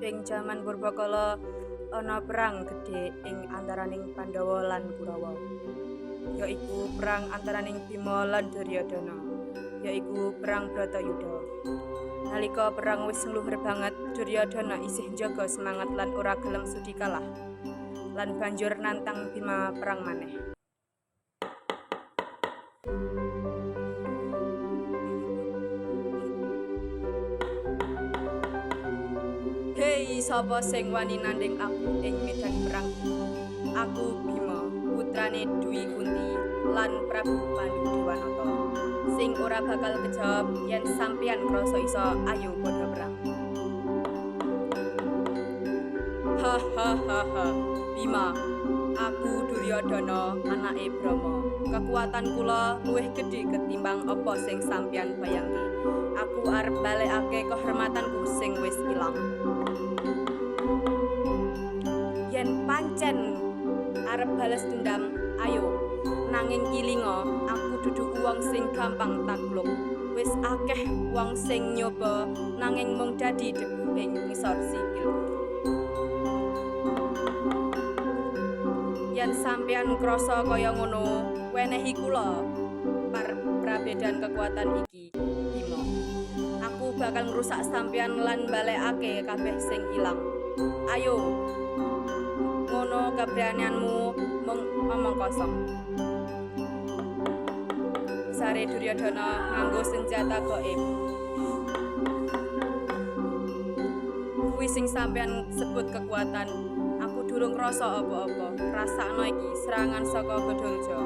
Ing jaman purbakala ana perang gedhe ing antaraning Pandhawa lan Kurawa. Yaiku perang antaraning Bima lan Duryodana. Yaiku perang Bratayuda. Nalika perang wis ngluhur banget, Duryodana isih njaga semangat lan ora gelem sudi kalah. Lan banjur nantang Bima perang maneh. Hei, sapa sing wani nanding aku ing medan perang? Aku Bima, putrane Dwi Kunti lan Prabu Pandhawanata. Sing ora bakal kejawab yen sampeyan krasa iso ayo padha perang. Ha, Bima, aku Duryodana, anake Brama. Kekuatan kula luwih gedhe ketimbang apa sing sampeyan bayangke. Aku arep balekake kehormatanku sing wis ilang. Yen pancen arep bales dendam, ayo. Nanging ilinga, aku dudu wong sing gampang takluk. Wis akeh wong sing nyoba nanging mung dadi debu ing ngisor sikil. Yen sampeyan krasa kaya ngono, wenehi kula prabédan kekuatan iki, Bima. Aku bakal ngrusak sampeyan lan balekake kabeh sing ilang. Ayo. Ngono keberanianmu mung omong kosong. Sare Duryodana nganggo senjata gaib. Kuwi sing sampeyan sebut kekuatan. Aku durung krasa apa-apa. Rasakno iki serangan saka Badaraja.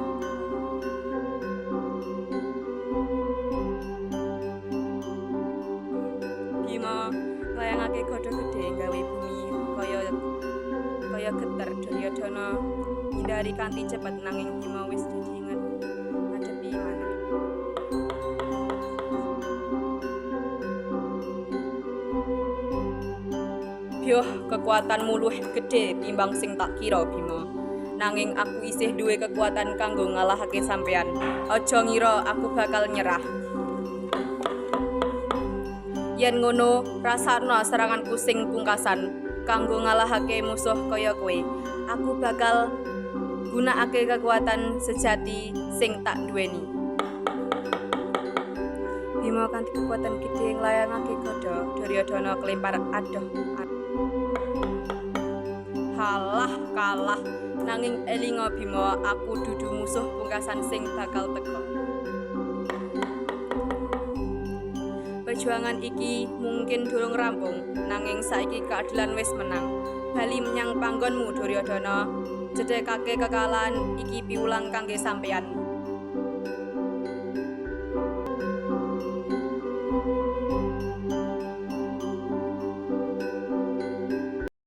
Bima nglayangake godho gedhe gawe bumi kaya geter. Duryodana hindari kanthi cepet nanging Bima wis dadi ngadepi maneh. Yoh, kekuatanmu luwih gedhe timbang sing tak kira, Bima. Nanging aku isih duwe kekuatan kanggo ngalahake sampeyan. Aja ngira aku bakal nyerah. Yen ngono, rasakno seranganku sing pungkasan kanggo ngalahake musuh kaya kowe. Aku bakal gunakake kekuatan sejati sing tak duweni. Bima kanthi kekuatan gedhe nglayangake godho. Duryodana kelempar adoh. Halah kalah, nanging elinga Bima, aku dudu musuh pungkasan sing bakal teka. Perjuangan iki mungkin durung rampung, nanging saiki keadilan wis menang. Bali menyang panggonmu Duryodana, jedhekake kekalahan iki piulang kangge sampeyan.